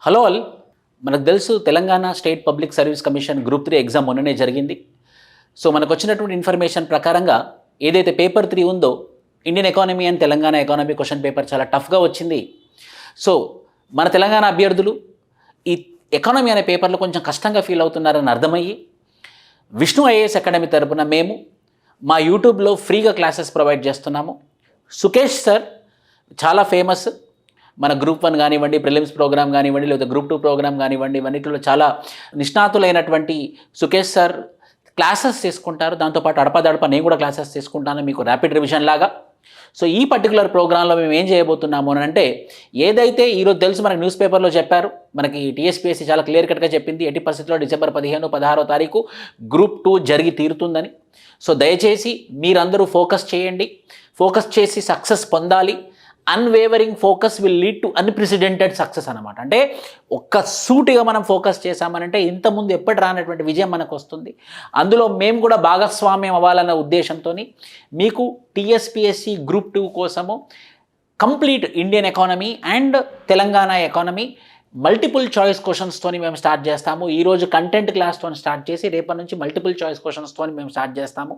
Hello all, మనకు తెలుసు Telangana state public service commission group 3 exam మొన్ననే జరిగింది. సో మనకు వచ్చినటువంటి ఇన్ఫర్మేషన్ ప్రకారంగా ఏదైతే పేపర్ 3 ఉందో Indian economy and Telangana economy question paper చాలా టఫ్గా వచ్చింది. సో మన తెలంగాణ అభ్యర్థులు ఈ ఎకానమీ అనే పేపర్లో కొంచెం కష్టంగా ఫీల్ అవుతున్నారని అర్థమయ్యి విష్ణు ఐఏఎస్ అకాడమీ తరపున మేము మా యూట్యూబ్లో ఫ్రీగా క్లాసెస్ ప్రొవైడ్ చేస్తున్నాము. సుకేష్ సార్ చాలా ఫేమస్. మన గ్రూప్ 1 కానివ్వండి, ప్రిలిమ్స్ ప్రోగ్రామ్ కానివ్వండి, లేదా గ్రూప్ 2 ప్రోగ్రామ్ కానివ్వండి, ఇవన్నిటిలో చాలా నిష్ణాతులైనటువంటి సుకేష్ సార్ క్లాసెస్ తీసుకుంటారు. దాంతోపాటు అడపదడప నేను కూడా క్లాసెస్ తీసుకుంటాను మీకు ర్యాపిడ్ రివిజన్ లాగా. సో ఈ పర్టికులర్ ప్రోగ్రాంలో మేము ఏం చేయబోతున్నాము అని అంటే, ఏదైతే ఈరోజు తెలుసు మనకి న్యూస్ పేపర్లో చెప్పారు, మనకి టీఎస్పీఎస్సీ చాలా క్లియర్ కట్గా చెప్పింది, ఎట్టి పరిస్థితుల్లో డిసెంబర్ 15-16 తారీఖు గ్రూప్ 2 జరిగి తీరుతుందని. సో దయచేసి మీరందరూ ఫోకస్ చేయండి, ఫోకస్ చేసి సక్సెస్ పొందాలి. Unwavering focus will lead to unprecedented success అనమాట. అంటే ఒక్క సూటిగా మనం ఫోకస్ చేశామనంటే ఇంతకుముందు ఎప్పటి రానటువంటి విజయం మనకు వస్తుంది. అందులో మేము కూడా భాగస్వామ్యం అవ్వాలన్న ఉద్దేశంతో మీకు టీఎస్పీఎస్సీ గ్రూప్ 2 కోసము complete Indian economy and Telangana economy multiple choice క్వశ్చన్స్తో మేము స్టార్ట్ చేస్తాము. ఈరోజు కంటెంట్ క్లాస్తో స్టార్ట్ చేసి రేపటి నుంచి మల్టిపుల్ చాయిస్ క్వశ్చన్స్తో మేము స్టార్ట్ చేస్తాము.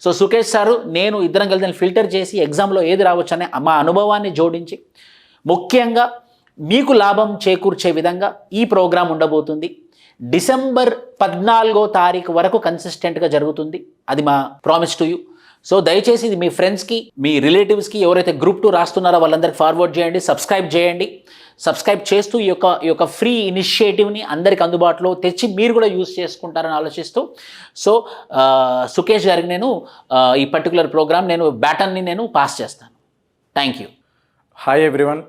సో సుకేష్ సారు నేను ఇద్దరం కలిసి ఫిల్టర్ చేసి ఎగ్జామ్లో ఏది రావచ్చనే మా అనుభవాన్ని జోడించి ముఖ్యంగా మీకు లాభం చేకూర్చే విధంగా ఈ ప్రోగ్రాం ఉండబోతుంది. డిసెంబర్ 14వ తారీఖు వరకు కన్సిస్టెంట్గా జరుగుతుంది. అది మా ప్రామిస్ టు యూ. సో దయచేసి ఇది మీ ఫ్రెండ్స్కి, మీ రిలేటివ్స్కి, ఎవరైతే గ్రూప్ 2 రాస్తున్నారో వాళ్ళందరికీ ఫార్వర్డ్ చేయండి, సబ్స్క్రైబ్ చేయండి. సబ్స్క్రైబ్ చేస్తూ ఈ యొక్క ఫ్రీ ఇనిషియేటివ్ని అందరికి అందుబాటులో తెచ్చి మీరు కూడా యూజ్ చేసుకుంటారని ఆలోచిస్తూ, సో సుకేష్ గారికి నేను ఈ పర్టికులర్ ప్రోగ్రామ్ బ్యాటన్ని నేను పాస్ చేస్తాను. Thank you. Hi everyone.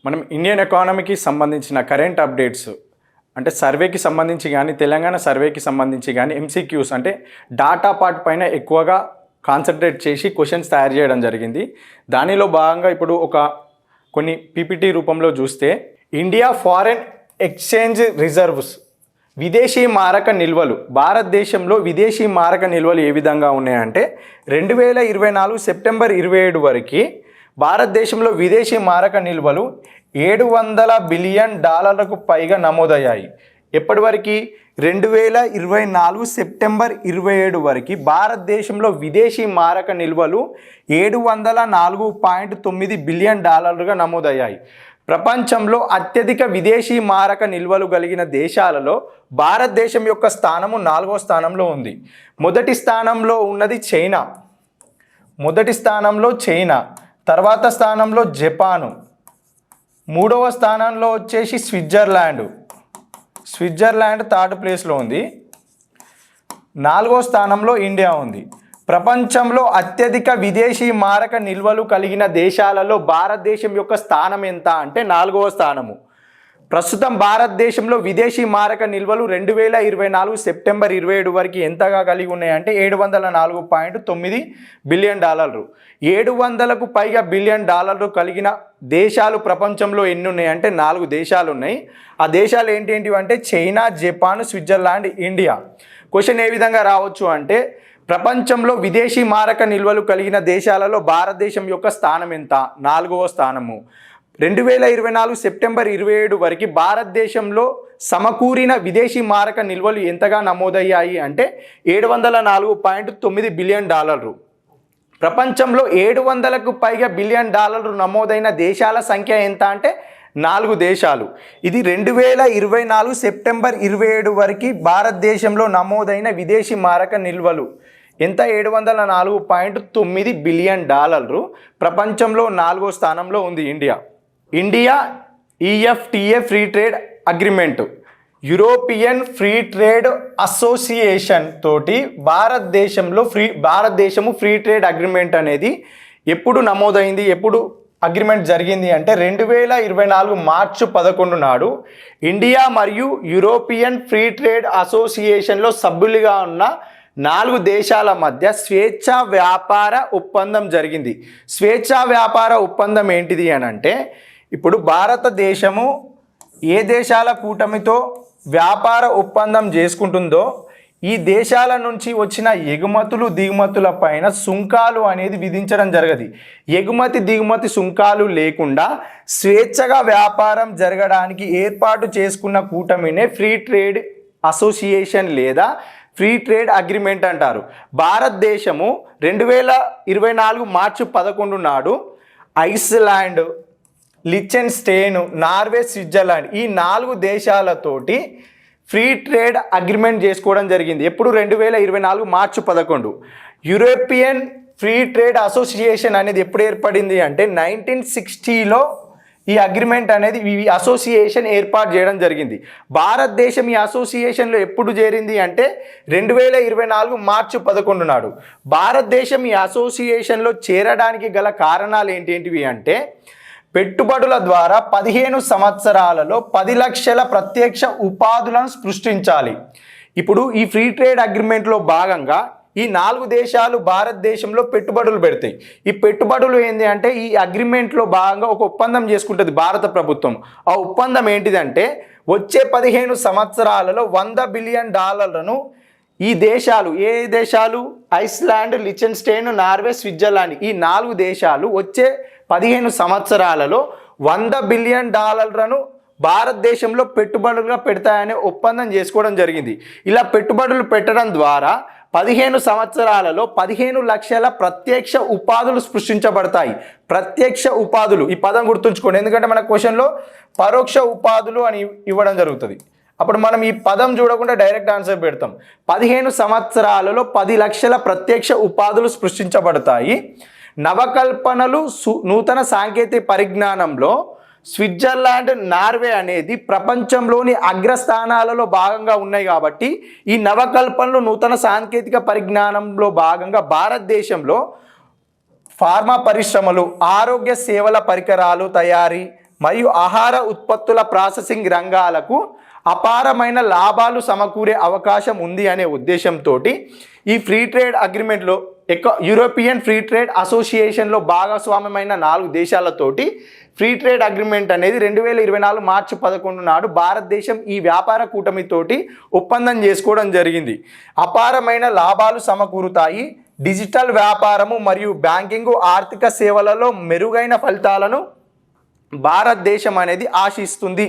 మనం ఇండియన్ ఎకానమీకి సంబంధించిన కరెంట్ అప్డేట్స్ అంటే సర్వేకి సంబంధించి కానీ, తెలంగాణ సర్వేకి సంబంధించి కానీ ఎంసీక్యూస్ అంటే డాటా పార్ట్ పైన ఎక్కువగా కాన్సన్ట్రేట్ చేసి క్వశ్చన్స్ తయారు చేయడం జరిగింది. దానిలో భాగంగా ఇప్పుడు కొన్ని పీపీటీ రూపంలో చూస్తే, ఇండియా ఫారెన్ ఎక్స్చేంజ్ రిజర్వ్స్ విదేశీ మారక నిల్వలు, భారతదేశంలో విదేశీ మారక నిల్వలు ఏ విధంగా ఉన్నాయంటే 2024 సెప్టెంబర్ 27 వరకు భారతదేశంలో విదేశీ మారక నిల్వలు $700 బిలియన్ పైగా నమోదయ్యాయి. ఎప్పటి వరకు? 2024 సెప్టెంబర్ 27 వరకు భారతదేశంలో విదేశీ మారక నిల్వలు $704.9 బిలియన్ నమోదయ్యాయి. ప్రపంచంలో అత్యధిక విదేశీ మారక నిల్వలు కలిగిన దేశాలలో భారతదేశం యొక్క స్థానము 4వ స్థానంలో ఉంది. మొదటి స్థానంలో ఉన్నది చైనా, తర్వాత స్థానంలో జపాను, 3వ స్థానంలో వచ్చేసి స్విట్జర్లాండ్ 3rd ప్లేస్లో ఉంది, 4వ స్థానంలో ఇండియా ఉంది. ప్రపంచంలో అత్యధిక విదేశీ మారక నిల్వలు కలిగిన దేశాలలో భారతదేశం యొక్క స్థానం ఎంత అంటే 4వ స్థానము. ప్రస్తుతం భారతదేశంలో విదేశీ మారక నిల్వలు 2024 సెప్టెంబర్ 27 వరకు ఎంతగా కలిగి ఉన్నాయంటే $704.9 బిలియన్. 700కు పైగా బిలియన్ డాలర్లు కలిగిన దేశాలు ప్రపంచంలో ఎన్ని ఉన్నాయంటే 4 దేశాలు ఉన్నాయి. ఆ దేశాలు ఏంటి అంటే China, Japan, Switzerland, India. Question ఏ విధంగా రావచ్చు అంటే, ప్రపంచంలో విదేశీ మారక నిల్వలు కలిగిన దేశాలలో భారతదేశం యొక్క స్థానం ఎంత? 4వ స్థానము. 2024 సెప్టెంబర్ 27 వరకు భారతదేశంలో సమకూరిన విదేశీ మారక నిల్వలు ఎంతగా నమోదయ్యాయి అంటే $704.9 బిలియన్. ప్రపంచంలో 700కు పైగా బిలియన్ డాలర్లు నమోదైన దేశాల సంఖ్య ఎంత అంటే 4 దేశాలు. ఇది 2024 సెప్టెంబర్ 27 వరకు భారతదేశంలో నమోదైన విదేశీ మారక నిల్వలు ఎంత? $704.9 బిలియన్. ప్రపంచంలో 4వ స్థానంలో ఉంది India. EFTA free trade agreement, European free trade association తోటి భారతదేశము ఫ్రీ ట్రేడ్ అగ్రిమెంట్ అనేది ఎప్పుడు నమోదైంది, ఎప్పుడు అగ్రిమెంట్ జరిగింది అంటే 2024 మార్చి 11 నాడు ఇండియా మరియు యూరోపియన్ ఫ్రీ ట్రేడ్ అసోసియేషన్లో సభ్యులుగా ఉన్న 4 దేశాల మధ్య స్వేచ్ఛా వ్యాపార ఒప్పందం జరిగింది. స్వేచ్ఛా వ్యాపార ఒప్పందం ఏంటిది అని అంటే, ఇప్పుడు భారతదేశము ఏ దేశాల కూటమితో వ్యాపార ఒప్పందం చేసుకుంటుందో ఈ దేశాల నుంచి వచ్చిన ఎగుమతులు దిగుమతుల పైన సుంకాలు అనేది విధించడం జరగదు. ఎగుమతి దిగుమతి సుంకాలు లేకుండా స్వేచ్ఛగా వ్యాపారం జరగడానికి ఏర్పాటు చేసుకున్న కూటమినే ఫ్రీ ట్రేడ్ అసోసియేషన్ లేదా ఫ్రీ ట్రేడ్ అగ్రిమెంట్ అంటారు. భారతదేశము 2024 మార్చి 11 నాడు ఐస్లాండ్, లిచెన్స్టైన్, నార్వే, స్విట్జర్లాండ్ ఈ 4 దేశాలతోటి ఫ్రీ ట్రేడ్ అగ్రిమెంట్ చేసుకోవడం జరిగింది. ఎప్పుడు 2024 మార్చి 11. యూరోపియన్ ఫ్రీ ట్రేడ్ అసోసియేషన్ అనేది ఎప్పుడు ఏర్పడింది అంటే 1960లో ఈ అగ్రిమెంట్ అనేది ఈ అసోసియేషన్ ఏర్పాటు చేయడం జరిగింది. భారతదేశం ఈ అసోసియేషన్లో ఎప్పుడు చేరింది అంటే 2024 మార్చి 11 నాడు. భారతదేశం ఈ అసోసియేషన్లో చేరడానికి గల కారణాలు ఏంటేంటివి అంటే పెట్టుబడుల ద్వారా 15 సంవత్సరాలలో 10 లక్షల ప్రత్యక్ష ఉపాధులను సృష్టించాలి. ఇప్పుడు ఈ ఫ్రీ ట్రేడ్ అగ్రిమెంట్లో భాగంగా ఈ 4 దేశాలు భారతదేశంలో పెట్టుబడులు పెడతాయి. ఈ పెట్టుబడులు ఏంటి అంటే ఈ అగ్రిమెంట్లో భాగంగా ఒక ఒప్పందం చేసుకుంటుంది భారత ప్రభుత్వం. ఆ ఒప్పందం ఏంటిదంటే వచ్చే 15 సంవత్సరాలలో $100 బిలియన్ ఈ దేశాలు, ఏ దేశాలు? ఐస్లాండ్, లిచెన్స్టైన్, నార్వే, స్విట్జర్లాండ్ ఈ 4 దేశాలు వచ్చే 15 సంవత్సరాలలో $100 బిలియన్ భారతదేశంలో పెట్టుబడులుగా పెడతాయనే ఒప్పందం చేసుకోవడం జరిగింది. ఇలా పెట్టుబడులు పెట్టడం ద్వారా 15 సంవత్సరాలలో 15 లక్షల ప్రత్యక్ష ఉపాధులు సృష్టించబడతాయి. ప్రత్యక్ష ఉపాధులు ఈ పదం గుర్తుంచుకోండి, ఎందుకంటే మన క్వశ్చన్లో పరోక్ష ఉపాధులు అని ఇవ్వడం జరుగుతుంది. అప్పుడు మనం ఈ పదం చూడకుండా డైరెక్ట్ ఆన్సర్ పెడతాం. 15 సంవత్సరాలలో 10 లక్షల ప్రత్యక్ష ఉపాధులు సృష్టించబడతాయి. నవకల్పనలు, నూతన సాంకేతిక పరిజ్ఞానంలో స్విట్జర్లాండ్, నార్వే అనేది ప్రపంచంలోని అగ్రస్థానాలలో భాగంగా ఉన్నాయి. కాబట్టి ఈ నవకల్పనలు, నూతన సాంకేతిక పరిజ్ఞానంలో భాగంగా భారతదేశంలో ఫార్మా పరిశ్రమలు, ఆరోగ్య సేవల పరికరాలు తయారీ మరియు ఆహార ఉత్పత్తుల ప్రాసెసింగ్ రంగాలకు అపారమైన లాభాలు సమకూరే అవకాశం ఉంది అనే ఉద్దేశంతో ఈ ఫ్రీ ట్రేడ్ అగ్రిమెంట్లో యూరోపియన్ ఫ్రీ ట్రేడ్ అసోసియేషన్లో భాగస్వామ్యమైన 4 దేశాలతోటి ఫ్రీ ట్రేడ్ అగ్రిమెంట్ అనేది 2024 మార్చి 11 నాడు భారతదేశం ఈ వ్యాపార కూటమితోటి ఒప్పందం చేసుకోవడం జరిగింది. అపారమైన లాభాలు సమకూరుతాయి. డిజిటల్ వ్యాపారము మరియు బ్యాంకింగ్, ఆర్థిక సేవలలో మెరుగైన ఫలితాలను భారతదేశం అనేది ఆశిస్తుంది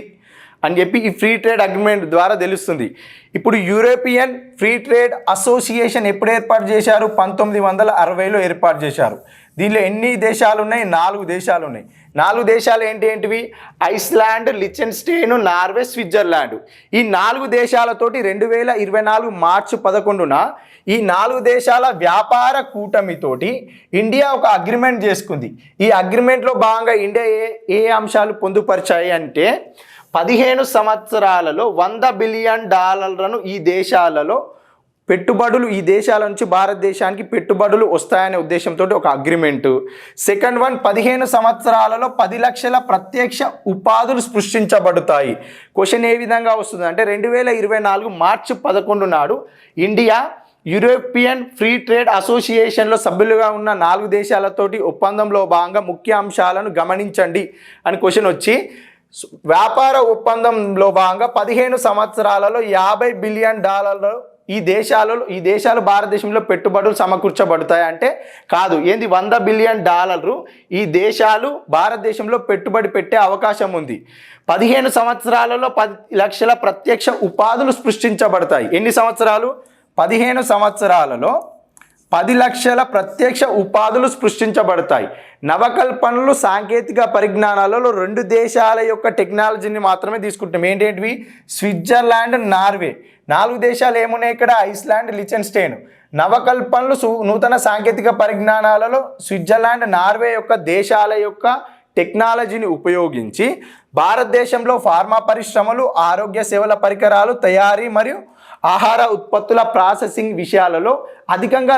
అని చెప్పి ఈ ఫ్రీ ట్రేడ్ అగ్రిమెంట్ ద్వారా తెలుస్తుంది. ఇప్పుడు యూరోపియన్ ఫ్రీ ట్రేడ్ అసోసియేషన్ ఎప్పుడు ఏర్పాటు చేశారు? 1960లో ఏర్పాటు చేశారు. దీనిలో ఎన్ని దేశాలు ఉన్నాయి? 4 దేశాలు ఉన్నాయి. 4 దేశాలు ఏంటివి? ఐస్లాండ్, లిచెన్స్టైన్, నార్వే, స్విట్జర్లాండ్ ఈ 4 దేశాలతోటి 2024 మార్చి 11న ఈ 4 దేశాల వ్యాపార కూటమితోటి ఇండియా ఒక అగ్రిమెంట్ చేసుకుంది. ఈ అగ్రిమెంట్లో భాగంగా ఇండియా ఏ అంశాలు పొందుపరిచాయి అంటే 15 సంవత్సరాలలో $100 బిలియన్ ఈ దేశాలలో పెట్టుబడులు, ఈ దేశాల నుంచి భారతదేశానికి పెట్టుబడులు వస్తాయనే ఉద్దేశంతో ఒక అగ్రిమెంటు. సెకండ్ వన్ 15 సంవత్సరాలలో 10 లక్షల ప్రత్యక్ష ఉపాధులు సృష్టించబడతాయి. క్వశ్చన్ ఏ విధంగా వస్తుంది అంటే 2024 మార్చి 11 నాడు ఇండియా యూరోపియన్ ఫ్రీ ట్రేడ్ అసోసియేషన్లో సభ్యులుగా ఉన్న 4 దేశాలతోటి ఒప్పందంలో భాగంగా ముఖ్య అంశాలను గమనించండి అని క్వశ్చన్ వచ్చి వ్యాపార ఒప్పందంలో భాగంగా 15 సంవత్సరాలలో $50 బిలియన్ ఈ దేశాలు భారతదేశంలో పెట్టుబడులు సమకూర్చబడతాయి అంటే కాదు. ఏంది? $100 బిలియన్ ఈ దేశాలు భారతదేశంలో పెట్టుబడి పెట్టే అవకాశం ఉంది. 15 సంవత్సరాలలో 10 లక్షల ప్రత్యక్ష ఉపాధులు సృష్టించబడతాయి. ఎన్ని సంవత్సరాలు? 15 సంవత్సరాలలో 10 లక్షల ప్రత్యక్ష ఉపాధులు సృష్టించబడతాయి. నవకల్పనలు, సాంకేతిక పరిజ్ఞానాలలో 2 దేశాల యొక్క టెక్నాలజీని మాత్రమే తీసుకుంటాం. ఏంటేంటివి? Switzerland, Norway. 4 దేశాలు ఏమున్నాయి ఇక్కడ? ఐస్లాండ్, లిచెన్స్టైన్. నవకల్పనలు, నూతన సాంకేతిక పరిజ్ఞానాలలో స్విట్జర్లాండ్, నార్వే యొక్క దేశాల యొక్క టెక్నాలజీని ఉపయోగించి భారతదేశంలో ఫార్మా పరిశ్రమలు, ఆరోగ్య సేవల పరికరాలు తయారీ మరియు ఆహార ఉత్పత్తుల ప్రాసెసింగ్ విషయాలలో అధికంగా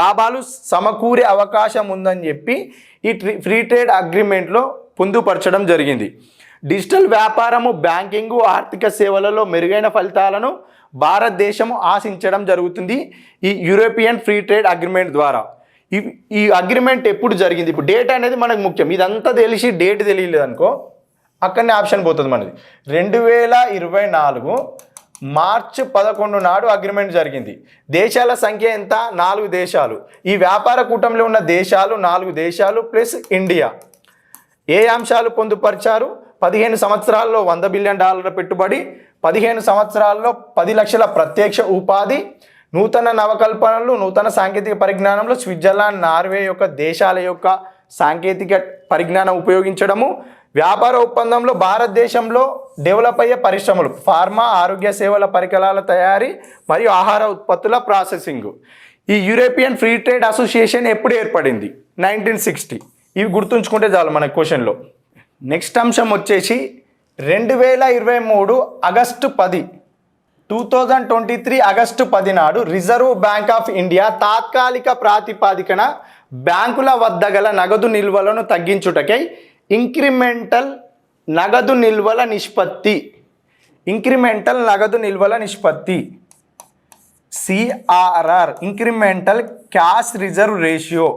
లాభాలు సమకూరే అవకాశం ఉందని చెప్పి ఈ ఫ్రీ ట్రేడ్ అగ్రిమెంట్లో పొందుపరచడం జరిగింది. డిజిటల్ వ్యాపారము, బ్యాంకింగు, ఆర్థిక సేవలలో మెరుగైన ఫలితాలను భారతదేశము ఆశించడం జరుగుతుంది ఈ యూరోపియన్ ఫ్రీ ట్రేడ్ అగ్రిమెంట్ ద్వారా. ఈ అగ్రిమెంట్ ఎప్పుడు జరిగింది? ఇప్పుడు డేట్ అనేది మనకు ముఖ్యం. ఇదంతా తెలిసి డేట్ తెలియలేదు అనుకో, అక్కడనే ఆప్షన్ పోతుంది మనది. 2024 మార్చ్ 11 నాడు అగ్రిమెంట్ జరిగింది. దేశాల సంఖ్య ఎంత? 4 దేశాలు. ఈ వ్యాపార కూటమిలో ఉన్న దేశాలు 4 దేశాలు ప్లస్ ఇండియా. ఏ అంశాలు పొందుపరిచారు? 15 సంవత్సరాల్లో $100 బిలియన్ పెట్టుబడి, 15 సంవత్సరాల్లో 10 లక్షల ప్రత్యక్ష ఉపాధి, నూతన నవకల్పనలు, నూతన సాంకేతిక పరిజ్ఞానంలో స్విట్జర్లాండ్, నార్వే యొక్క దేశాల యొక్క సాంకేతిక పరిజ్ఞానం ఉపయోగించడము, వ్యాపార ఒప్పందంలో భారతదేశంలో డెవలప్ అయ్యే పరిశ్రమలు, ఫార్మా, ఆరోగ్య సేవల పరికరాల తయారీ మరియు ఆహార ఉత్పత్తుల ప్రాసెసింగ్. ఈ యూరోపియన్ ఫ్రీ ట్రేడ్ అసోసియేషన్ ఎప్పుడు ఏర్పడింది? 1960. ఇవి గుర్తుంచుకుంటే చాలు మన క్వశ్చన్లో. నెక్స్ట్ అంశం వచ్చేసి 2023 ఆగస్టు 10, 2023 ఆగస్టు 10 నాడు రిజర్వ్ బ్యాంక్ ఆఫ్ ఇండియా తాత్కాలిక ప్రాతిపాదికన బ్యాంకుల వద్ద గల నగదు నిల్వలను తగ్గించుటకై ఇంక్రిమెంటల్ నగదు నిల్వల నిష్పత్తి CRR, incremental cash reserve ratio.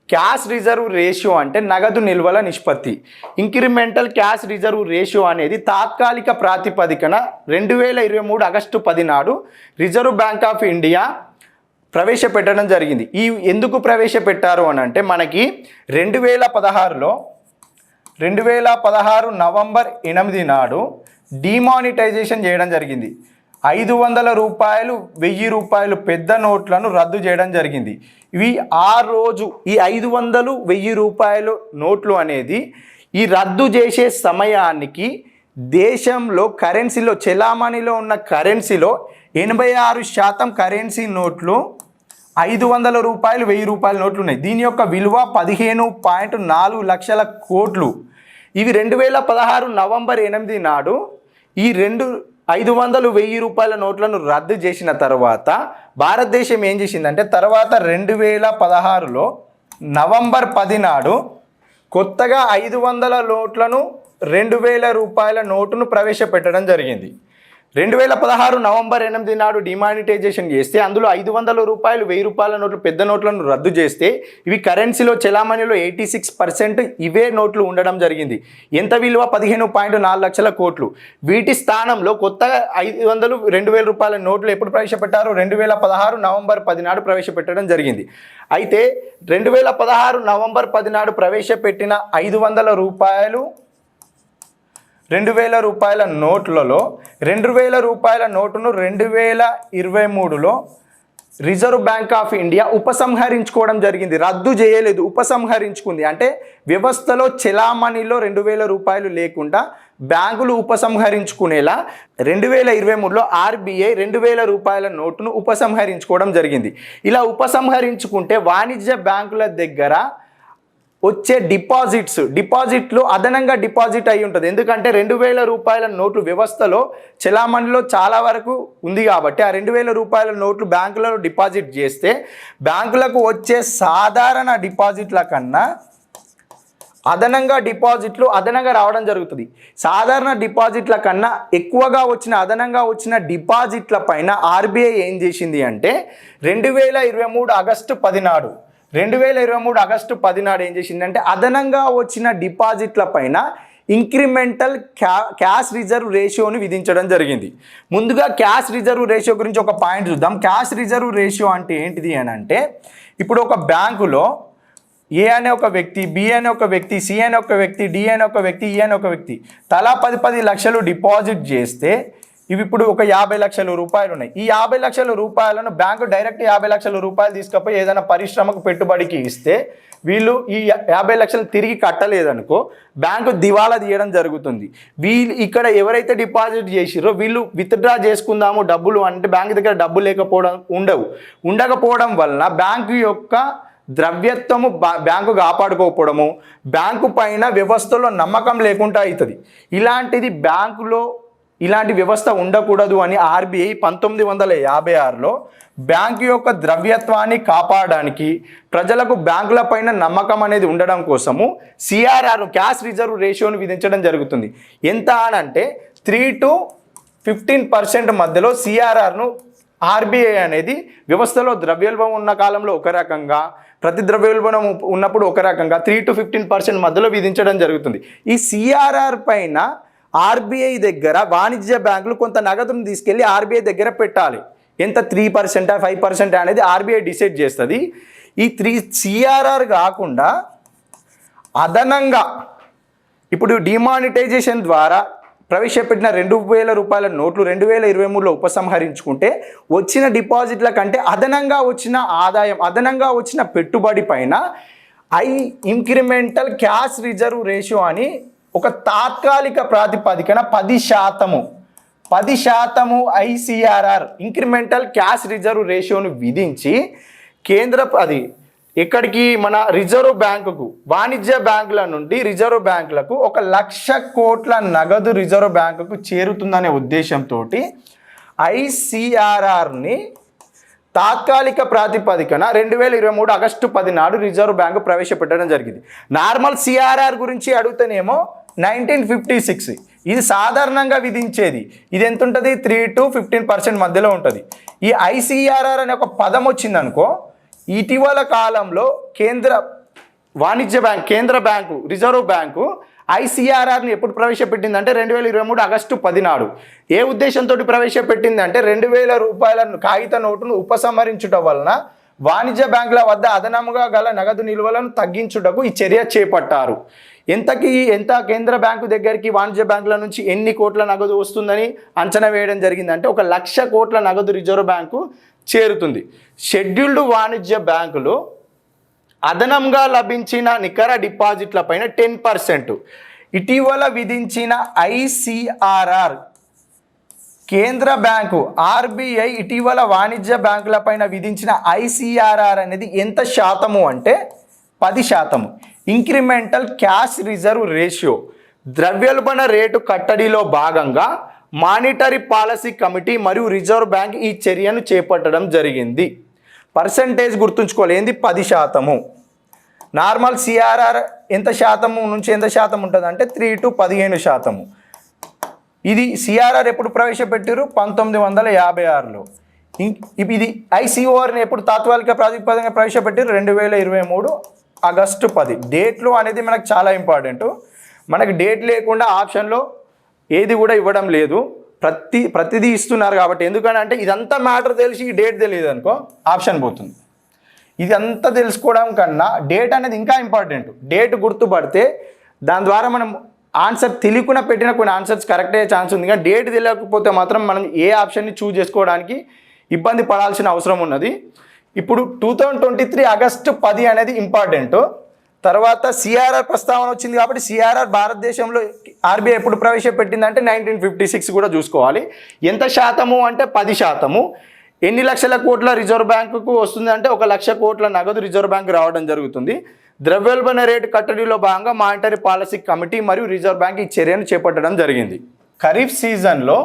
Cash reserve ratio అంటే నగదు నిల్వల నిష్పత్తి. ఇంక్రిమెంటల్ క్యాష్ రిజర్వ్ రేషియో అనేది తాత్కాలిక ప్రాతిపదికన 2023 ఆగస్టు 10 నాడు రిజర్వ్ బ్యాంక్ ఆఫ్ ఇండియా ప్రవేశపెట్టడం జరిగింది. ఈ ఎందుకు ప్రవేశపెట్టారు అని అంటే మనకి 2016 నవంబర్ 8 నాడు డిమానిటైజేషన్ చేయడం జరిగింది. 500 రూపాయలు, 1000 రూపాయలు పెద్ద నోట్లను రద్దు చేయడం జరిగింది. ఇవి ఆ రోజు ఈ 500, 1000 రూపాయలు నోట్లు అనేది ఈ రద్దు చేసే సమయానికి దేశంలో కరెన్సీలో చెలామణిలో ఉన్న కరెన్సీలో 86% కరెన్సీ నోట్లు 500 రూపాయలు, 1000 రూపాయల నోట్లు ఉన్నాయి. దీని యొక్క విలువ 15.4 లక్షల కోట్లు. ఇవి 2016 నవంబర్ 8 నాడు ఈ 500, 1000 రూపాయల నోట్లను రద్దు చేసిన తర్వాత భారతదేశం ఏం చేసిందంటే తర్వాత 2016లో నవంబర్ 10 నాడు కొత్తగా 500 నోట్లను 2000 రూపాయల నోటును ప్రవేశపెట్టడం జరిగింది. 2016 నవంబర్ 8 నాడు డిమానిటైజేషన్ చేస్తే అందులో 500 రూపాయలు, 1000 రూపాయల నోట్లు పెద్ద నోట్లను రద్దు చేస్తే ఇవి కరెన్సీలో చెలామణిలో 86% ఇవే నోట్లు ఉండడం జరిగింది. ఎంత విలువ? 15.4 లక్షల కోట్లు. వీటి స్థానంలో కొత్తగా 500, 2000 రూపాయల నోట్లు ఎప్పుడు ప్రవేశపెట్టారు? 2016 నవంబర్ 10 నాడు ప్రవేశపెట్టడం జరిగింది. అయితే 2016 నవంబర్ 10 నాడు ప్రవేశపెట్టిన 500 రూపాయలు, 2000 రూపాయల నోట్లలో 2000 రూపాయల నోటును 2023లో రిజర్వ్ బ్యాంక్ ఆఫ్ ఇండియా ఉపసంహరించుకోవడం జరిగింది. రద్దు చేయలేదు, ఉపసంహరించుకుంది. అంటే వ్యవస్థలో చెలామణిలో 2000 రూపాయలు లేకుండా బ్యాంకులు ఉపసంహరించుకునేలా 2023లో RBI 2000 రూపాయల నోటును ఉపసంహరించుకోవడం జరిగింది. ఇలా ఉపసంహరించుకుంటే వాణిజ్య బ్యాంకుల దగ్గర వచ్చే డిపాజిట్లు అదనంగా డిపాజిట్ అయి ఉంటుంది. ఎందుకంటే 2000 రూపాయల నోట్లు వ్యవస్థలో చెలామణిలో చాలా వరకు ఉంది కాబట్టి ఆ 2000 రూపాయల నోట్లు బ్యాంకులలో డిపాజిట్ చేస్తే బ్యాంకులకు వచ్చే సాధారణ డిపాజిట్ల కన్నా అదనంగా రావడం జరుగుతుంది. సాధారణ డిపాజిట్ల కన్నా అదనంగా వచ్చిన డిపాజిట్ల పైన RBI ఏం చేసింది అంటే 2023 ఆగస్టు 10 నాడు ఏం చేసిందంటే అదనంగా వచ్చిన డిపాజిట్ల పైన ఇంక్రిమెంటల్ క్యాష్ రిజర్వ్ రేషియోని విధించడం జరిగింది. ముందుగా క్యాష్ రిజర్వ్ రేషియో గురించి ఒక పాయింట్ చూద్దాం. క్యాష్ రిజర్వ్ రేషియో అంటే ఏంటిది అని అంటే ఇప్పుడు ఒక బ్యాంకులో A అనే ఒక వ్యక్తి, B అనే ఒక వ్యక్తి, C అనే ఒక వ్యక్తి, D అనే ఒక వ్యక్తి, E అనే ఒక వ్యక్తి తలా 10 లక్షలు డిపాజిట్ చేస్తే ఇవి ఇప్పుడు ఒక 50 లక్షల రూపాయలు ఉన్నాయి. ఈ 50 లక్షల రూపాయలను బ్యాంకు డైరెక్ట్ 50 లక్షల రూపాయలు తీసుకపోయి ఏదైనా పరిశ్రమకు పెట్టుబడికి ఇస్తే వీళ్ళు ఈ 50 లక్షలు తిరిగి కట్టలేదనుకో బ్యాంకు దివాలా తీయడం జరుగుతుంది. వీళ్ళు ఇక్కడ ఎవరైతే డిపాజిట్ చేసిరో వీళ్ళు విత్డ్రా చేసుకుందాము డబ్బులు అంటే బ్యాంకు దగ్గర డబ్బులు ఉండకపోవడం వలన బ్యాంకు యొక్క ద్రవ్యత్వము బ్యాంకు కాపాడుకోకపోవడము, బ్యాంకు పైన వ్యవస్థలో నమ్మకం లేకుండా అవుతుంది. ఇలాంటి వ్యవస్థ ఉండకూడదు అని RBI 1956లో బ్యాంకు యొక్క ద్రవ్యత్వాన్ని కాపాడడానికి ప్రజలకు బ్యాంకుల పైన నమ్మకం అనేది ఉండడం కోసము CRR క్యాష్ రిజర్వ్ రేషియోను విధించడం జరుగుతుంది. ఎంత అనంటే 3 to 15% మధ్యలో CRRను RBI అనేది వ్యవస్థలో ద్రవ్యోల్బణం ఉన్న కాలంలో ఒక రకంగా, ప్రతి ద్రవ్యోల్బణం ఉన్నప్పుడు ఒక రకంగా 3 to 15% మధ్యలో విధించడం జరుగుతుంది. ఈ CRR పైన ఆర్బీఐ దగ్గర వాణిజ్య బ్యాంకులు కొంత నగదును తీసుకెళ్ళి ఆర్బీఐ దగ్గర పెట్టాలి. ఎంత 3% 5% అనేది ఆర్బీఐ డిసైడ్ చేస్తుంది. ఈ సిఆర్ఆర్ కాకుండా అదనంగా ఇప్పుడు డిమానిటైజేషన్ ద్వారా ప్రవేశపెట్టిన 2,000 రూపాయల నోట్లు 2023లో ఉపసంహరించుకుంటే వచ్చిన డిపాజిట్ల కంటే అదనంగా వచ్చిన ఆదాయం, అదనంగా వచ్చిన పెట్టుబడి పైన ఇంక్రిమెంటల్ క్యాష్ రిజర్వ్ రేషియో అని ఒక తాత్కాలిక ప్రాతిపదికన 10% ఐసిఆర్ఆర్ ఇంక్రిమెంటల్ క్యాష్ రిజర్వ్ రేషియోను విధించి అది ఎక్కడికి మన రిజర్వ్ బ్యాంకుకు, వాణిజ్య బ్యాంకుల నుండి రిజర్వ్ బ్యాంకులకు 1,00,000 కోట్ల నగదు రిజర్వ్ బ్యాంకుకు చేరుతుందనే ఉద్దేశంతో ఐసిఆర్ఆర్ని తాత్కాలిక ప్రాతిపదికన 2023 ఆగస్టు 10 నాడు రిజర్వ్ బ్యాంకు ప్రవేశపెట్టడం జరిగింది. నార్మల్ సిఆర్ఆర్ గురించి అడుగుతానేమో 1956 ఇది సాధారణంగా విధించేది. ఇది ఎంత ఉంటుంది? 3 to 15% మధ్యలో ఉంటుంది. ఈ ఐసిఆర్ఆర్ అనే ఒక పదం వచ్చిందనుకో, ఇటీవల కాలంలో కేంద్ర బ్యాంకు రిజర్వ్ బ్యాంకు ఐసిఆర్ఆర్ని ఎప్పుడు ప్రవేశపెట్టిందంటే 2023 ఆగస్టు 10 నాడు. ఏ ఉద్దేశంతో ప్రవేశపెట్టిందంటే 2,000 రూపాయల కాగిత నోటును ఉపసంహరించుట వలన వాణిజ్య బ్యాంకుల వద్ద అదనముగా గల నగదు నిల్వలను తగ్గించుటకు ఈ చర్య చేపట్టారు. ఎంత కేంద్ర బ్యాంకు దగ్గరికి వాణిజ్య బ్యాంకుల నుంచి ఎన్ని కోట్ల నగదు వస్తుందని అంచనా వేయడం జరిగిందంటే 1,00,000 కోట్ల నగదు రిజర్వ్ బ్యాంకు చేరుతుంది. షెడ్యూల్డ్ వాణిజ్య బ్యాంకులు అదనంగా లభించిన నికర డిపాజిట్ల పైన 10%, ఇటీవల విధించిన ఐసిఆర్ఆర్ కేంద్ర బ్యాంకు ఆర్బీఐ ఇటీవల వాణిజ్య బ్యాంకుల పైన విధించిన ఐసిఆర్ఆర్ అనేది ఎంత శాతము అంటే 10%. ఇంక్రిమెంటల్ క్యాష్ రిజర్వ్ రేషియో ద్రవ్యోల్బణ రేటు కట్టడిలో భాగంగా మానిటరీ పాలసీ కమిటీ మరియు రిజర్వ్ బ్యాంక్ ఈ చర్యను చేపట్టడం జరిగింది. పర్సంటేజ్ గుర్తుంచుకోవాలి, ఏంది? 10%. నార్మల్ సిఆర్ఆర్ ఎంత శాతము నుంచి ఎంత శాతం ఉంటుంది అంటే 3 to 15%. ఇది సిఆర్ఆర్ ఎప్పుడు ప్రవేశపెట్టారు? 1956లో. ఇది ఐసిఓఆర్ని ఎప్పుడు తాత్కాలిక ప్రాతిపదికన ప్రవేశపెట్టారు? 2023 ఆగస్టు 10. డేట్లు అనేది మనకు చాలా ఇంపార్టెంట్. మనకి డేట్ లేకుండా ఆప్షన్లో ఏది కూడా ఇవ్వడం లేదు, ప్రతిదీ ఇస్తున్నారు కాబట్టి. ఎందుకంటే ఇదంతా మ్యాటర్ తెలిసి ఈ డేట్ తెలియదు అనుకో ఆప్షన్ పోతుంది. ఇదంతా తెలుసుకోవడం కన్నా డేట్ అనేది ఇంకా ఇంపార్టెంట్. డేట్ గుర్తుపడితే దాని ద్వారా మనం ఆన్సర్ తెలియకుండా పెట్టిన కొన్ని ఆన్సర్స్ కరెక్ట్ అయ్యే ఛాన్స్ ఉంది. కానీ డేట్ తెలియకపోతే మాత్రం మనం ఏ ఆప్షన్ని చూస్ చేసుకోవడానికి ఇబ్బంది పడాల్సిన అవసరం ఉన్నది. ఇప్పుడు 2023 ఆగస్టు 10 అనేది ఇంపార్టెంట్. తర్వాత సిఆర్ఆర్ ప్రస్తావన వచ్చింది కాబట్టి సిఆర్ఆర్ భారతదేశంలో ఆర్బీఐ ఎప్పుడు ప్రవేశపెట్టిందంటే 1956 కూడా చూసుకోవాలి. ఎంత శాతము అంటే 10%. ఎన్ని లక్షల కోట్ల రిజర్వ్ బ్యాంకుకు వస్తుంది అంటే 1,00,000 కోట్ల నగదు రిజర్వ్ బ్యాంకు రావడం జరుగుతుంది. ద్రవ్యోల్బణ రేటు కట్టడిలో భాగంగా మానిటరీ పాలసీ కమిటీ మరియు రిజర్వ్ బ్యాంక్ ఈ చర్యను చేపట్టడం జరిగింది. ఖరీఫ్ సీజన్లో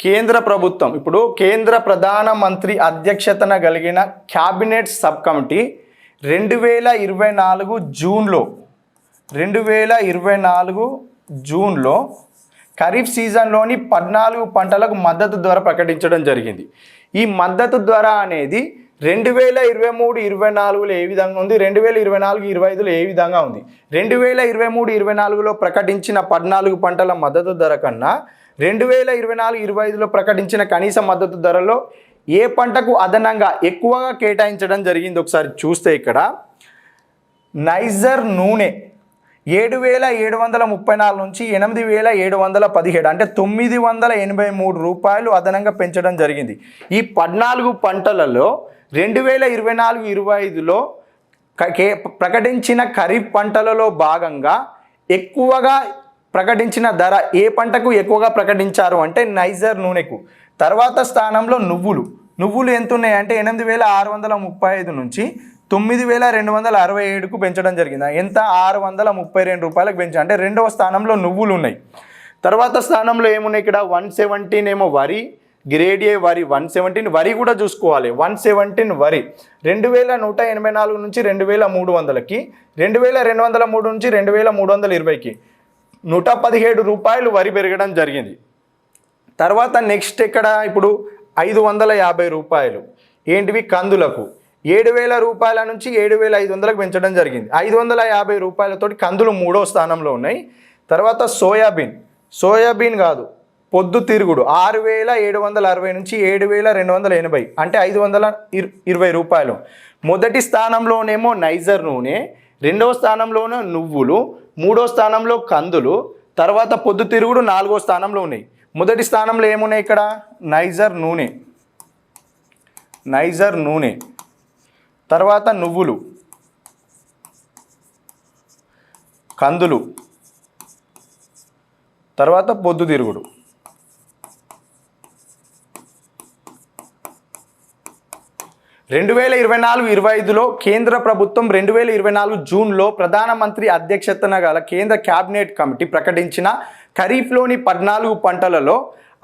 కేంద్ర ప్రభుత్వం ఇప్పుడు కేంద్ర ప్రధానమంత్రి అధ్యక్షతన కలిగిన క్యాబినెట్ సబ్ కమిటీ 2024 జూన్లో ఖరీఫ్ సీజన్లోని 14 పంటలకు మద్దతు ధర ప్రకటించడం జరిగింది. ఈ మద్దతు ధర అనేది 2023-24లో ఏ విధంగా ఉంది, 2024-25లో ఏ విధంగా ఉంది? 2023-24లో ప్రకటించిన 14 పంటల మద్దతు ధర కన్నా 2024-25లో ప్రకటించిన కనీస మద్దతు ధరలో ఏ పంటకు అదనంగా ఎక్కువగా కేటాయించడం జరిగింది? ఒకసారి చూస్తే ఇక్కడ నైజర్ నూనె 7,734 నుంచి 8,717 అంటే 983 రూపాయలు అదనంగా పెంచడం జరిగింది. ఈ 14 పంటలలో 2024-25లో ప్రకటించిన ఖరీఫ్ పంటలలో భాగంగా ఎక్కువగా ప్రకటించిన ధర ఏ పంటకు ఎక్కువగా ప్రకటించారు అంటే నైజర్ నూనెకు. తర్వాత స్థానంలో నువ్వులు ఎంత ఉన్నాయంటే 8,635 నుంచి 9,267కు పెంచడం జరిగింది. ఎంత? 632 రూపాయలకు పెంచారు. అంటే రెండవ స్థానంలో నువ్వులు ఉన్నాయి. తర్వాత స్థానంలో ఏమున్నాయి ఇక్కడ? 117 ఏమో వరి, గ్రేడ్ ఏ వరి 117, వరి కూడా చూసుకోవాలి. 117 వరి 2,184 నుంచి 2,300కి, 2,203 నుంచి 2,320కి 117 రూపాయలు వరి పెరగడం జరిగింది. తర్వాత నెక్స్ట్ ఇక్కడ ఇప్పుడు 550 రూపాయలు ఏంటివి? కందులకు 7,000 రూపాయల నుంచి 7,500లకు పెంచడం జరిగింది. 550 రూపాయలతోటి కందులు 3వ స్థానంలో ఉన్నాయి. తర్వాత సోయాబీన్ సోయాబీన్ కాదు, పొద్దుతిరుగుడు 6,760 నుంచి 7,280, అంటే 520 రూపాయలు. మొదటి స్థానంలోనేమో నైజర్ నూనె, రెండవ స్థానంలోనే నువ్వులు, మూడో స్థానంలో కందులు, తర్వాత పొద్దుతిరుగుడు 4వ స్థానంలో ఉన్నాయి. మొదటి స్థానంలో ఏమున్నాయి ఇక్కడ? నైజర్ నూనె, తర్వాత నువ్వులు, కందులు, తర్వాత పొద్దుతిరుగుడు. రెండు 2024-25లో కేంద్ర ప్రభుత్వం 2024 జూన్లో ప్రధానమంత్రి అధ్యక్షతన గల కేంద్ర క్యాబినెట్ కమిటీ ప్రకటించిన ఖరీఫ్లోని 14 పంటలలో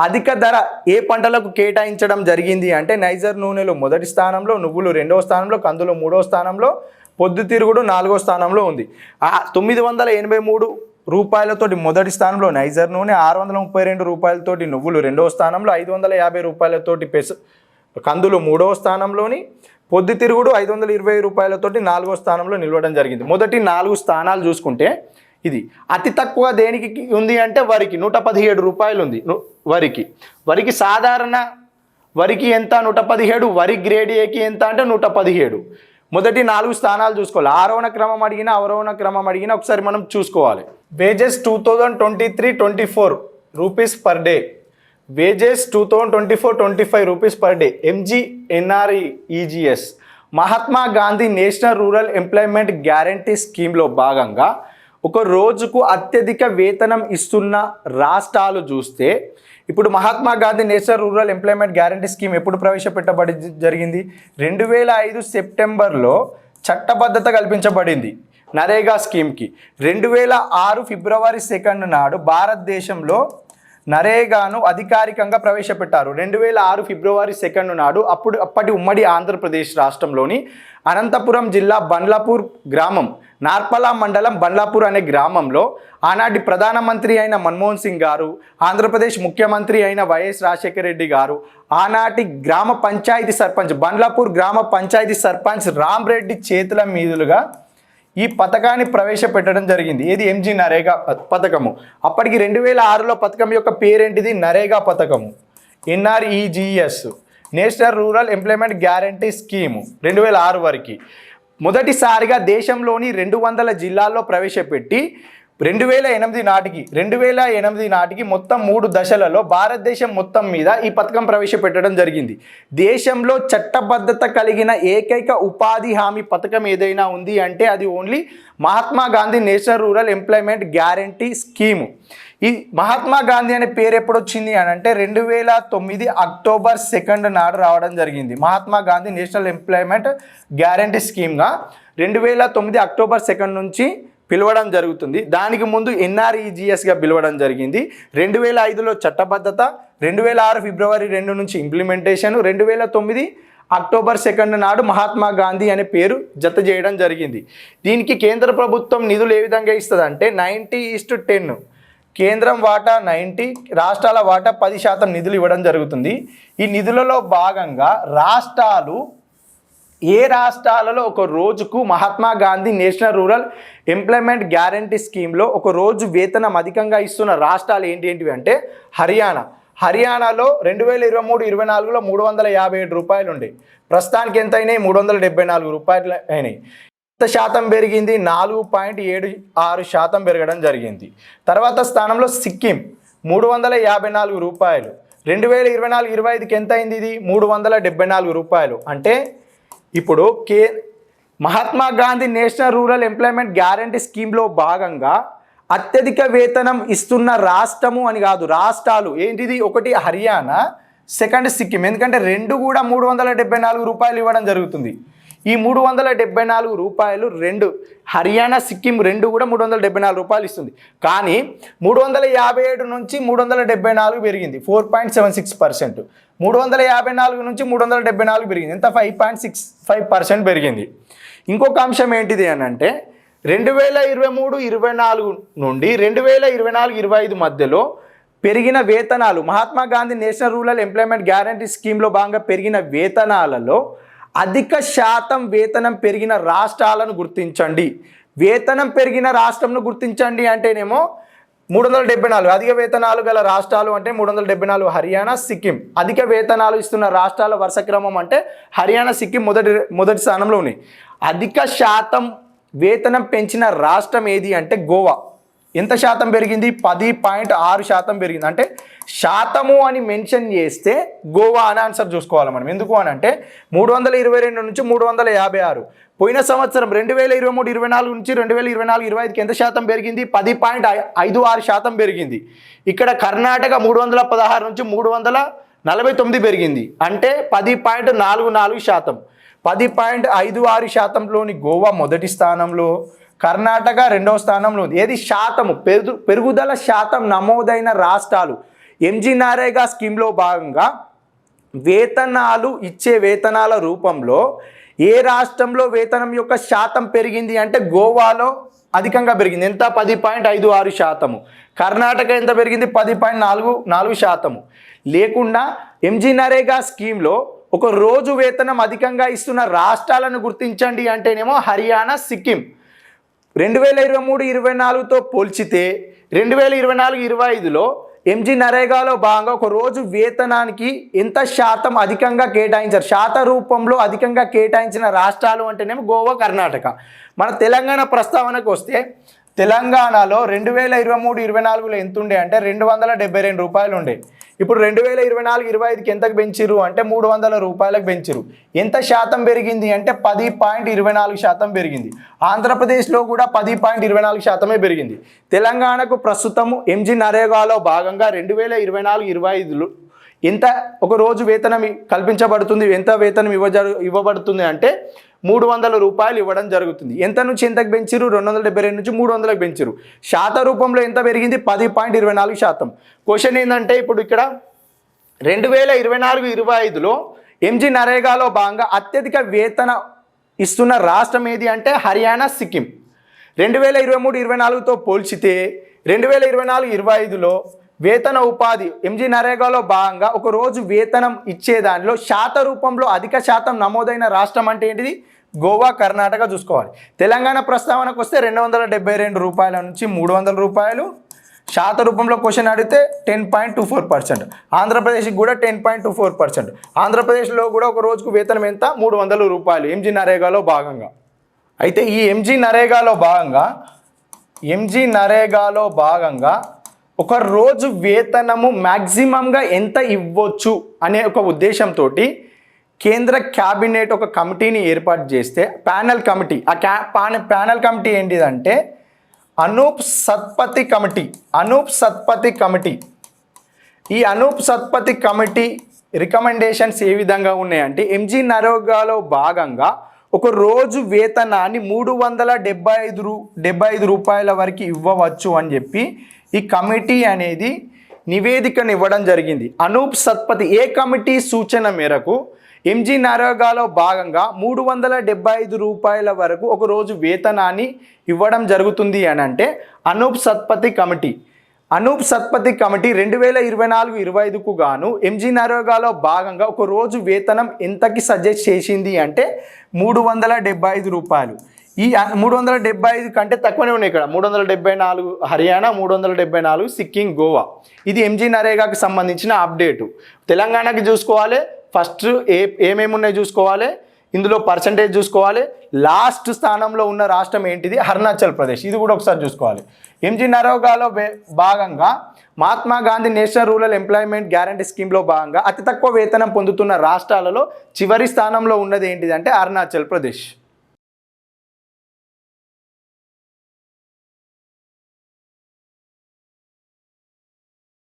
అధిక ధర ఏ పంటలకు కేటాయించడం జరిగింది అంటే నైజర్ నూనెలో మొదటి స్థానంలో, నువ్వులు 2వ స్థానంలో, కందులు 3వ స్థానంలో, పొద్దుతిరుగుడు 4వ స్థానంలో ఉంది. 983 రూపాయలతోటి మొదటి స్థానంలో నైజర్ నూనె, 632 రూపాయలతోటి నువ్వులు 2వ స్థానంలో, 550 రూపాయలతోటి కందులు 3వ స్థానంలోని, పొద్దుతిరుగుడు 520 రూపాయలతోటి 4వ స్థానంలో నిలవడం జరిగింది. మొదటి 4 స్థానాలు చూసుకుంటే ఇది అతి తక్కువ దేనికి ఉంది అంటే వరికి 117 రూపాయలు ఉంది. వరికి సాధారణ వరికి ఎంత? 117. వరి గ్రేడ్ ఏకి ఎంత అంటే 117. మొదటి 4 స్థానాలు చూసుకోవాలి. ఆరోహణ క్రమం అడిగినా అవరోహణ క్రమం అడిగినా ఒకసారి మనం చూసుకోవాలి. Wages 2023-24 rupees per day. Wages 2024-25 rupees per day. MGNREGS Mahatma Gandhi national rural employment guarantee స్కీమ్లో భాగంగా ఒక రోజుకు అత్యధిక వేతనం ఇస్తున్న రాష్ట్రాలు చూస్తే ఇప్పుడు Mahatma Gandhi national rural employment guarantee scheme ఎప్పుడు ప్రవేశపెట్టబడి జరిగింది? 2005 సెప్టెంబర్లో చట్టబద్ధత కల్పించబడింది నరేగా స్కీమ్కి. 2006 ఫిబ్రవరి 2 నాడు భారతదేశంలో నరేగాను అధికారికంగా ప్రవేశపెట్టారు. 2006 ఫిబ్రవరి 2 నాడు అప్పటి ఉమ్మడి ఆంధ్రప్రదేశ్ రాష్ట్రంలోని అనంతపురం జిల్లా బండ్లాపూర్ గ్రామం, నార్పలా మండలం బండ్లాపూర్ అనే గ్రామంలో ఆనాటి ప్రధానమంత్రి అయిన మన్మోహన్ సింగ్ గారు, ఆంధ్రప్రదేశ్ ముఖ్యమంత్రి అయిన వైఎస్ రాజశేఖర రెడ్డి గారు, ఆనాటి గ్రామ పంచాయతీ సర్పంచ్ బండ్లాపూర్ గ్రామ పంచాయతీ సర్పంచ్ రామ్ రెడ్డి చేతుల మీదులుగా ఈ పథకాన్ని ప్రవేశపెట్టడం జరిగింది. ఇది MG నరేగా పథకము. అప్పటికి 2006లో పథకం యొక్క పేరేంటిది? నరేగా పథకము, NREGS, national rural employment guarantee scheme. 2006 వరకు మొదటిసారిగా దేశంలోని 200 జిల్లాల్లో ప్రవేశపెట్టి 2008 నాటికి మొత్తం 3 దశలలో భారతదేశం మొత్తం మీద ఈ పథకం ప్రవేశపెట్టడం జరిగింది. దేశంలో చట్టబద్ధత కలిగిన ఏకైక ఉపాధి హామీ పథకం ఏదైనా ఉంది అంటే అది only Mahatma Gandhi national rural employment guarantee scheme. ఈ మహాత్మా గాంధీ అనే పేరు ఎప్పుడు వచ్చింది అని అంటే 2009 అక్టోబర్ 2 నాడు రావడం జరిగింది. Mahatma Gandhi national employment guarantee స్కీమ్గా 2009 అక్టోబర్ 2 నుంచి పిలవడం జరుగుతుంది. దానికి ముందు NREGSగా పిలవడం జరిగింది. 2005లో చట్టబద్ధత, 2006 ఫిబ్రవరి 2 నుంచి ఇంప్లిమెంటేషన్, 2009 అక్టోబర్ 2 నాడు మహాత్మా గాంధీ అనే పేరు జత చేయడం జరిగింది. దీనికి కేంద్ర ప్రభుత్వం నిధులు ఏ విధంగా ఇస్తుందంటే 90:10, కేంద్రం వాటా 90, రాష్ట్రాల వాటా 10% నిధులు ఇవ్వడం జరుగుతుంది. ఈ నిధులలో భాగంగా ఏ రాష్ట్రాలలో ఒక రోజుకు Mahatma Gandhi national rural employment guarantee స్కీమ్లో ఒక రోజు వేతనం అధికంగా ఇస్తున్న రాష్ట్రాలు ఏంటివి అంటే హర్యానాలో 2023-24లో 357 రూపాయలు ఉండే, ప్రస్తుతానికి ఎంత అయినాయి? 374 రూపాయలు అయినాయి. ఎంత శాతం పెరిగింది? 4.76% పెరగడం జరిగింది. తర్వాత స్థానంలో సిక్కిం 354 రూపాయలు. 2024-25కి ఎంత అయింది? ఇది 374 రూపాయలు. అంటే ఇప్పుడు Mahatma Gandhi national rural employment guarantee స్కీమ్లో భాగంగా అత్యధిక వేతనం ఇస్తున్న రాష్ట్రము అని కాదు, రాష్ట్రాలు ఏంటిది? ఒకటి హర్యానా, సెకండ్ సిక్కిం. ఎందుకంటే రెండు కూడా 374 రూపాయలు ఇవ్వడం జరుగుతుంది. ఈ 374 రూపాయలు హర్యానా, సిక్కిం రెండు కూడా 374 రూపాయలు ఇస్తుంది. కానీ 357 నుంచి 374 పెరిగింది, 4.76%. 354 నుంచి 374 పెరిగింది, ఎంత? 5.65% పెరిగింది. ఇంకొక అంశం ఏంటిది అని అంటే 2023-24 నుండి 2024-25 మధ్యలో పెరిగిన వేతనాలు, Mahatma Gandhi national rural employment guarantee స్కీమ్లో భాగంగా పెరిగిన వేతనాలలో అధిక శాతం వేతనం పెరిగిన రాష్ట్రాలను గుర్తించండి. వేతనం పెరిగిన రాష్ట్రంను గుర్తించండి అంటేనేమో 374 అధిక వేతనాలు గల రాష్ట్రాలు అంటే 374 హర్యానా, సిక్కిం. అధిక వేతనాలు ఇస్తున్న రాష్ట్రాల వరుస క్రమం అంటే హర్యానా, సిక్కిం మొదటి స్థానంలో ఉన్నాయి. అధిక శాతం వేతనం పెంచిన రాష్ట్రం ఏది అంటే గోవా. ఎంత శాతం పెరిగింది? 10.6% పెరిగింది. అంటే శాతము అని మెన్షన్ చేస్తే గోవా అని ఆన్సర్ చూసుకోవాలి మనం. ఎందుకు అని అంటే 322 నుంచి 356. పోయిన సంవత్సరం 2023-24 నుంచి 2024-25కి ఎంత శాతం పెరిగింది? 10.56% పెరిగింది. ఇక్కడ కర్ణాటక 316 నుంచి 349 పెరిగింది. అంటే 10.44%. 10.56%లోని గోవా మొదటి స్థానంలో, కర్ణాటక రెండవ స్థానంలో ఉంది. ఏది శాతము పెరుగుదల శాతం నమోదైన రాష్ట్రాలు. ఎంజీ నరేగా స్కీమ్లో భాగంగా వేతనాలు ఇచ్చే వేతనాల రూపంలో ఏ రాష్ట్రంలో వేతనం యొక్క శాతం పెరిగింది అంటే గోవాలో అధికంగా పెరిగింది. ఎంత? 10.56%. కర్ణాటక ఎంత పెరిగింది? 10.44%. లేకుండా ఎంజీ నరేగా స్కీమ్లో ఒక రోజు వేతనం అధికంగా ఇస్తున్న రాష్ట్రాలను గుర్తించండి అంటేనేమో హర్యానా, సిక్కిం. 2023-24తో పోల్చితే 2024-25లో ఎంజీ నరేగాలో భాగంగా ఒక రోజు వేతనానికి ఎంత శాతం అధికంగా కేటాయించారు, శాత రూపంలో అధికంగా కేటాయించిన రాష్ట్రాలు అంటేనేమో గోవా, కర్ణాటక. మన తెలంగాణ ప్రస్తావనకు వస్తే తెలంగాణలో 2023-24లో ఎంత ఉండే అంటే 272 రూపాయలు ఉండే. ఇప్పుడు 2024-25కి ఎంతకు పెంచిరు అంటే 300 రూపాయలకు పెంచిరు. ఎంత శాతం పెరిగింది అంటే 10.24% పెరిగింది. ఆంధ్రప్రదేశ్లో కూడా 10.24% పెరిగింది. తెలంగాణకు ప్రస్తుతము ఎంజీ నరేగాలో భాగంగా 2024-25లో ఎంత ఒక రోజు వేతనం కల్పించబడుతుంది, ఎంత వేతనం ఇవ్వబడుతుంది అంటే 300 రూపాయలు ఇవ్వడం జరుగుతుంది. ఎంత నుంచి ఎంతకు పెంచిరు? 272 నుంచి 300కు పెంచిరు. శాత రూపంలో ఎంత పెరిగింది? 10.24%. క్వశ్చన్ ఏంటంటే ఇప్పుడు ఇక్కడ 2024-25లో ఎంజీ నరేగాలో భాగంగా అత్యధిక వేతన ఇస్తున్న రాష్ట్రం ఏది అంటే హర్యానా, సిక్కిం. 2023-24తో పోల్చితే 2024-25లో వేతన ఉపాధి ఎంజీ నరేగాలో భాగంగా ఒక రోజు వేతనం ఇచ్చే దానిలో శాత రూపంలో అధిక శాతం నమోదైన రాష్ట్రం అంటే ఏంటిది? గోవా, కర్ణాటక చూసుకోవాలి. తెలంగాణ ప్రస్తావనకు వస్తే 272 రూపాయల నుంచి 300 రూపాయలు. శాత రూపంలో క్వశ్చన్ అడిగితే 10.24%. ఆంధ్రప్రదేశ్కి కూడా 10.24%. ఆంధ్రప్రదేశ్లో కూడా ఒక రోజుకు వేతనం ఎంత? 300 రూపాయలు ఎంజీ నరేగాలో భాగంగా. అయితే ఈ ఎంజీ నరేగాలో భాగంగా ఒక రోజు వేతనము మ్యాక్సిమంగా ఎంత ఇవ్వచ్చు అనే ఒక ఉద్దేశంతో కేంద్ర క్యాబినెట్ ఒక కమిటీని ఏర్పాటు చేస్తే ప్యానెల్ కమిటీ, ప్యానెల్ కమిటీ ఏంటిదంటే అనూప్ సత్పతి కమిటీ. ఈ అనూప్ సత్పతి కమిటీ రికమెండేషన్స్ ఏ విధంగా ఉన్నాయంటే ఎంజీ నరేగాలో భాగంగా ఒక రోజు వేతనాన్ని 375 రూపాయల వరకు ఇవ్వవచ్చు అని చెప్పి ఈ కమిటీ అనేది నివేదికను ఇవ్వడం జరిగింది. అనూప్ సత్పతి ఏ కమిటీ సూచన మేరకు ఎంజీ నరేగాలో భాగంగా 375 రూపాయల వరకు ఒక రోజు వేతనాన్ని ఇవ్వడం జరుగుతుంది అని అంటే అనూప్ సత్పతి కమిటీ 2024-25కు గాను ఎంజీ నరేగాలో భాగంగా ఒక రోజు వేతనం ఎంతకి సజెస్ట్ చేసింది అంటే 375 రూపాయలు. ఈ 375 కంటే తక్కువనే ఉన్నాయి. ఇక్కడ 374 హర్యానా, 374 సిక్కిం, గోవా. ఇది ఎంజీ నరేగాకి సంబంధించిన అప్డేటు. తెలంగాణకి చూసుకోవాలి, ఫస్ట్ ఏమేమి ఉన్నాయి చూసుకోవాలి, ఇందులో పర్సంటేజ్ చూసుకోవాలి. లాస్ట్ స్థానంలో ఉన్న రాష్ట్రం ఏంటిది? అరుణాచల్ ప్రదేశ్. ఇది కూడా ఒకసారి చూసుకోవాలి. ఎంజీ నరేగాలో భాగంగా Mahatma Gandhi national rural employment guarantee స్కీమ్లో భాగంగా అతి తక్కువ వేతనం పొందుతున్న రాష్ట్రాలలో చివరి స్థానంలో ఉన్నది ఏంటిది అంటే అరుణాచల్ ప్రదేశ్.